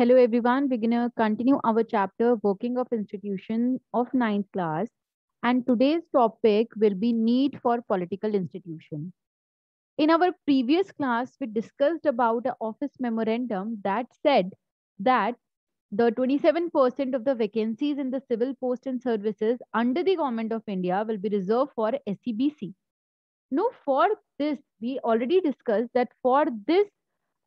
Hello everyone, we're gonna continue our chapter Working of Institution of ninth class, and today's topic will be need for political institution. In our previous class, we discussed about a office memorandum that said that the 27% of the vacancies in the civil post and services under the government of India will be reserved for SEBC. No, for this, we already discussed that for this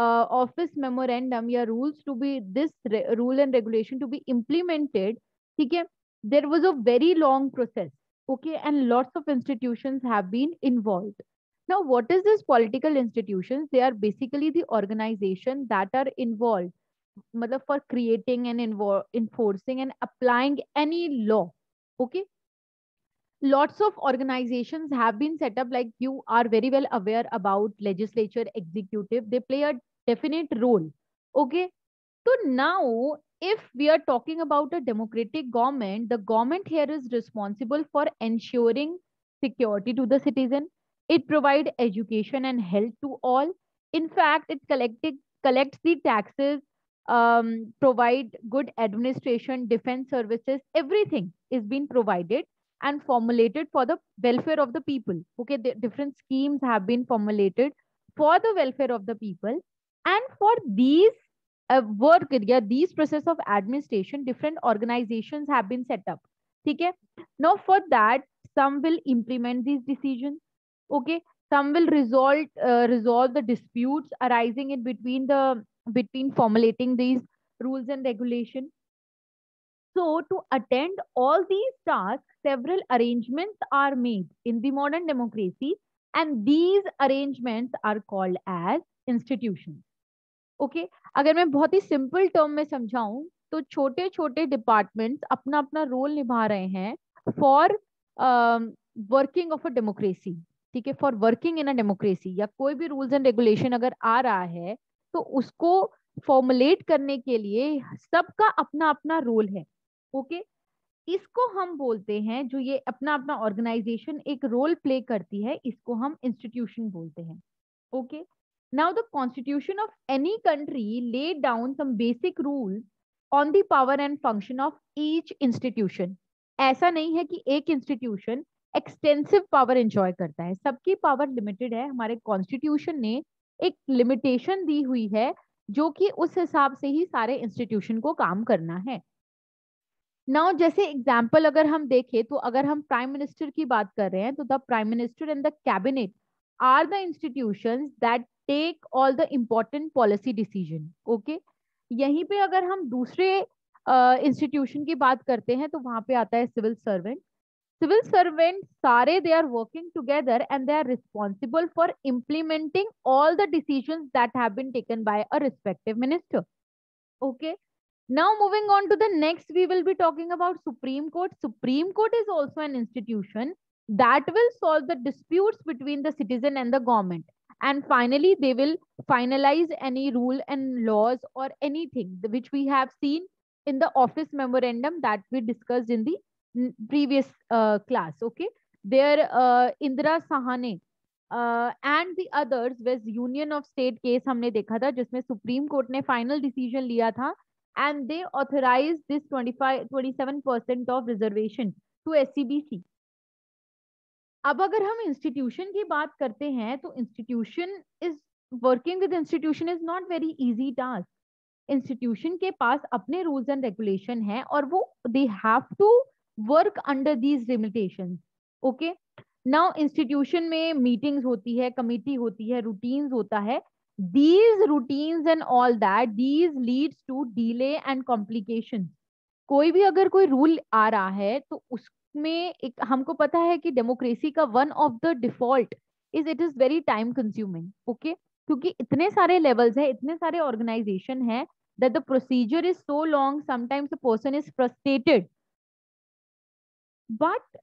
office memorandum या rules to be this rule and regulation to be implemented, ठीक है, there was a very long process, okay, and lots of institutions have been involved. Now, what is this political institutions? They are basically the organization that are involved, मतलब for creating and enforcing and applying any law, okay. Lots of organizations have been set up, like you are very well aware about legislature, executive, they play a definite role, okay. So now if we are talking about a democratic government, the government here is responsible for ensuring security to the citizen. It provide education and health to all. In fact, it collects the taxes, provide good administration, defense services, everything is being provided and formulated for the welfare of the people. Okay, the different schemes have been formulated for the welfare of the people, and for these work area, these process of administration, different organizations have been set up. Okay, now for that, some will implement these decisions. Okay, some will resolve the disputes arising in between formulating these rules and regulation. So, to attend all these tasks, several arrangements are made in the modern democracy, and these arrangements are called as institutions. Okay अगर मैं बहुत ही simple term में समझाऊं तो छोटे छोटे departments अपना अपना रोल निभा रहे हैं for working of a democracy, ठीक है, for working in a democracy, या कोई भी रूल्स एंड रेगुलेशन अगर आ रहा है तो उसको फॉर्मुलेट करने के लिए सबका अपना अपना रोल है, ओके। इसको हम बोलते हैं, जो ये अपना अपना ऑर्गेनाइजेशन एक रोल प्ले करती है, इसको हम इंस्टीट्यूशन बोलते हैं, okay. Now, the constitution of any country laid down some basic rules on the power and function of each institution. ऐसा नहीं है कि एक इंस्टीट्यूशन एक्सटेंसिव पावर एंजॉय करता है, सबकी पावर लिमिटेड है। हमारे कॉन्स्टिट्यूशन ने एक लिमिटेशन दी हुई है, जो कि उस हिसाब से ही सारे इंस्टीट्यूशन को काम करना है। नाउ जैसे एग्जाम्पल अगर हम देखें, तो अगर हम प्राइम मिनिस्टर की बात कर रहे हैं, तो the prime minister and the cabinet are the institutions that take all the important policy decision, okay. यहीं पे अगर हम दूसरे इंस्टीट्यूशन की बात करते हैं, तो वहां पे आता है सिविल सर्वेंट। सिविल सर्वेंट सारे they are working together and they are responsible for implementing all the decisions that have been taken by a respective minister, okay. Now moving on to the next, we will be talking about Supreme Court. Supreme Court is also an institution that will solve the disputes between the citizen and the government, and finally they will finalize any rule and laws or anything which we have seen in the office memorandum that we discussed in the previous class, okay. There Indira Sahane and the others west union of state case हमने देखा था, जिसमें Supreme Court ने final decision लिया था, and they authorise this 27% of reservation to SCBC. अब अगर हम इंस्टीट्यूशन की बात करते हैं, तो institution is working with institution is not very easy task. Institution के पास अपने रूल्स एंड रेगुलेशन है, और वो they have to work under these limitations, okay. Now institution में मीटिंग्स होती है, कमिटी होती है, रूटीन्स होता है। These routines and all that, these leads to delay and complication. कोई भी अगर कोई रूल आ रहा है, तो उसमें एक हमको पता है कि डेमोक्रेसी का one of the default is it is very time consuming, okay. क्योंकि इतने सारे लेवल्स है, इतने सारे ऑर्गेनाइजेशन है, that the procedure is so long, sometimes the person is frustrated, but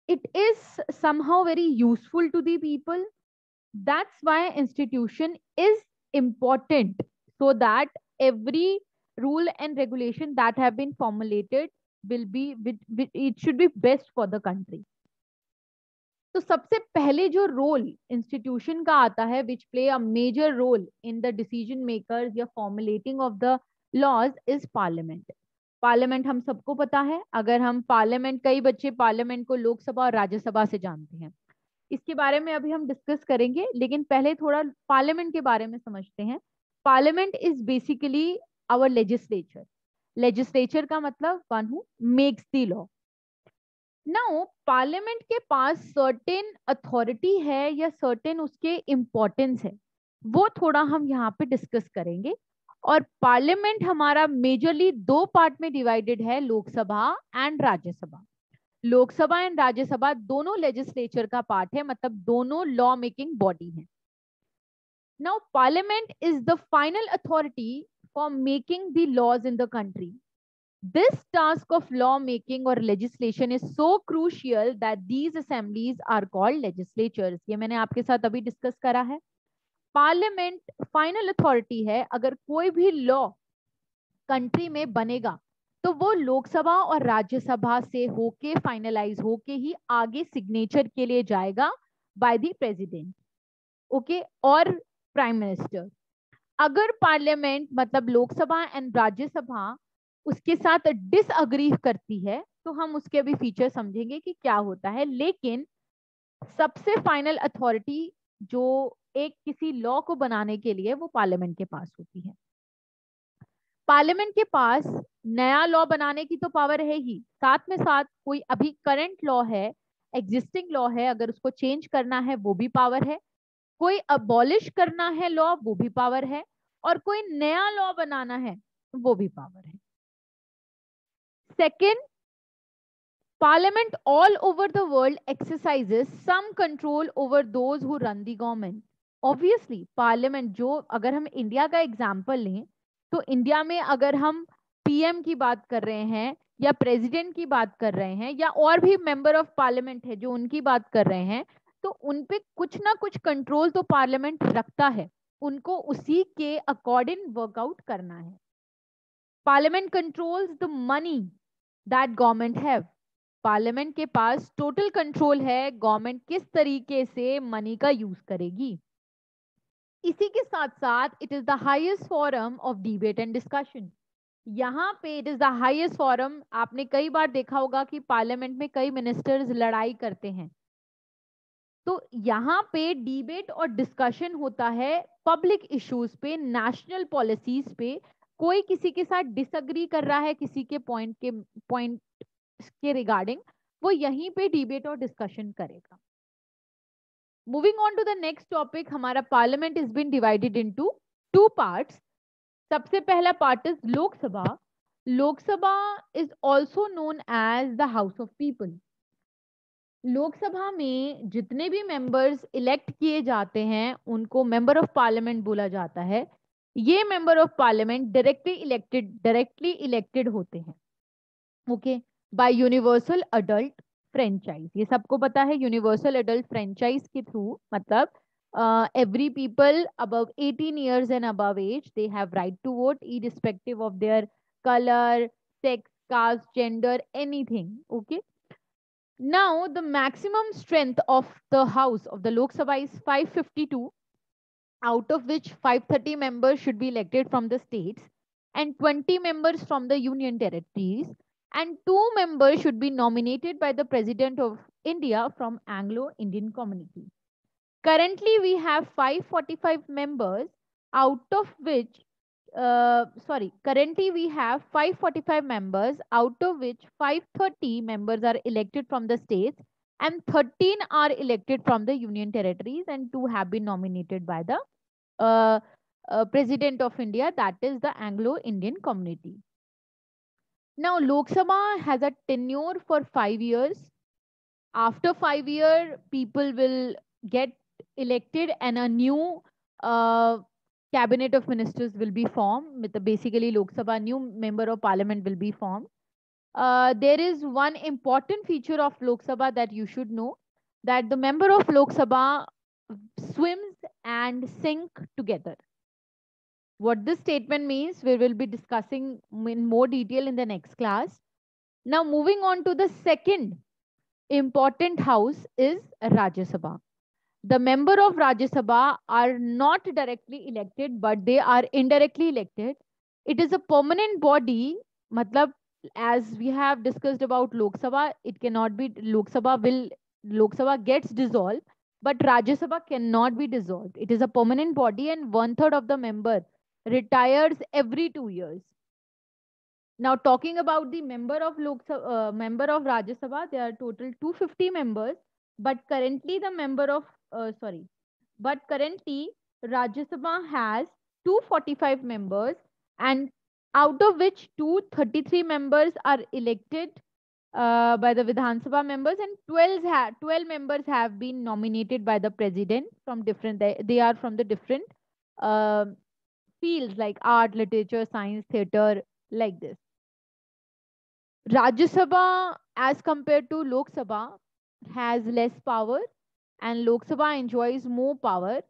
it is somehow very useful to the people. That's why institution is important, so that every rule and regulation that have been formulated will be it should be best for the country. तो सबसे पहले जो role institution का आता है, which play a major role in the decision makers या formulating of the laws is parliament. Parliament हम सबको पता है, अगर हम पार्लियामेंट, कई बच्चे पार्लियामेंट को लोकसभा और राज्यसभा से जानते हैं, इसके बारे में अभी हम डिस्कस करेंगे, लेकिन पहले थोड़ा पार्लियामेंट के बारे में समझते हैं। Parliament is basically our legislature. Legislature का मतलब one who makes the law. Now Parliament के पास सर्टेन अथॉरिटी है या सर्टेन उसके इम्पोर्टेंस है, वो थोड़ा हम यहाँ पे डिस्कस करेंगे। और पार्लियामेंट हमारा मेजरली दो पार्ट में डिवाइडेड है, लोकसभा एंड राज्यसभा। लोकसभा एंड राज्यसभा दोनों लेजिस्लेचर का पार्ट है, मतलब दोनों लॉ मेकिंग बॉडी है। Now Parliament is the final authority for making the laws in the country. This task of law making or legislation is so crucial that these assemblies are called legislatures. ये मैंने आपके साथ अभी discuss करा है। Parliament final authority है, अगर कोई भी लॉ कंट्री में बनेगा तो वो लोकसभा और राज्यसभा से होके फाइनलाइज होके ही आगे सिग्नेचर के लिए जाएगा बाय द प्रेसिडेंट, ओके, और प्राइम मिनिस्टर। अगर पार्लियामेंट मतलब लोकसभा एंड राज्यसभा उसके साथ डिसअग्री करती है तो हम उसके भी फीचर समझेंगे कि क्या होता है, लेकिन सबसे फाइनल अथॉरिटी जो एक किसी लॉ को बनाने के लिए वो पार्लियामेंट के पास होती है। पार्लियामेंट के पास नया लॉ बनाने की तो पावर है ही, साथ में साथ कोई अभी करंट लॉ है, एग्जिस्टिंग लॉ है, अगर उसको चेंज करना है वो भी पावर है, कोई अबॉलिश करना है लॉ वो भी पावर है, और कोई नया लॉ बनाना है वो भी पावर है। Second, Parliament all over the world exercises some control over those who run the government. Obviously, Parliament जो, अगर हम इंडिया का एग्जाम्पल लें तो इंडिया में अगर हम पीएम की बात कर रहे हैं या प्रेसिडेंट की बात कर रहे हैं या और भी मेंबर ऑफ पार्लियामेंट है जो उनकी बात कर रहे हैं, तो उन पे कुछ ना कुछ कंट्रोल तो पार्लियामेंट रखता है, उनको उसी के अकॉर्डिंग वर्कआउट करना है। Parliament controls the money that government have. Parliament के पास टोटल कंट्रोल है गवर्नमेंट किस तरीके से मनी का यूज करेगी। इसी के साथ साथ it is the highest forum of debate and discussion. यहाँ पे it is the highest forum. आपने कई बार देखा होगा कि पार्लियामेंट में कई मिनिस्टर्स लड़ाई करते हैं, तो यहाँ पे डिबेट और डिस्कशन होता है पब्लिक इश्यूज पे, नेशनल पॉलिसीज पे। कोई किसी के साथ डिसअग्री कर रहा है किसी के पॉइंट के रिगार्डिंग, वो यहीं पे डिबेट और डिस्कशन करेगा। Moving on to the next topic, हमारा parliament is been divided into two parts. सबसे पहला part is Lok Sabha. Lok Sabha is also known as the house of people. Lok Sabha में जितने भी मेंबर्स इलेक्ट किए जाते हैं उनको मेंबर ऑफ पार्लियामेंट बोला जाता है। ये member of parliament directly elected होते हैं, okay, bye universal adult franchise. ये सबको पता है, यूनिवर्सल अडल्ट फ्रेंचाइज के थ्रू मतलब every people above 18 years and above age, they have right to vote irrespective of their color, sex, caste, gender, anything, okay. Now the maximum strength of the house of the Lok Sabha is 552, out of which 530 members should be elected from the states and 20 members from the union territories, and 2 members should be nominated by the President of India from Anglo-Indian community. Currently, we have 545 members, out of which, currently we have 545 members, out of which 530 members are elected from the states and 13 are elected from the union territories, and 2 have been nominated by the President of India, that is the Anglo-Indian community. Now, Lok Sabha has a tenure for 5 years. After 5 years, people will get elected and a new cabinet of ministers will be formed. With basically Lok Sabha, new member of parliament will be formed. There is one important feature of Lok Sabha that you should know, that the member of Lok Sabha swims and sink together. What this statement means, we will be discussing in more detail in the next class. Now, moving on to the second important house is Rajya Sabha. The member of Rajya Sabha are not directly elected, but they are indirectly elected. It is a permanent body. Matlab, as we have discussed about Lok Sabha, it cannot be Lok Sabha gets dissolved, but Rajya Sabha cannot be dissolved. It is a permanent body, and one third of the member retires every 2 years. Now, talking about the member of Rajya Sabha, there are total 250 members, but currently the member of sorry, but currently Rajya Sabha has 245 members, and out of which 233 members are elected by the Vidhan Sabha members, and 12 members have been nominated by the president from different. They are from the different uh, fields like art, literature, science, theater, like this. Rajya Sabha, as compared to Lok Sabha, has less power, and Lok Sabha enjoys more power.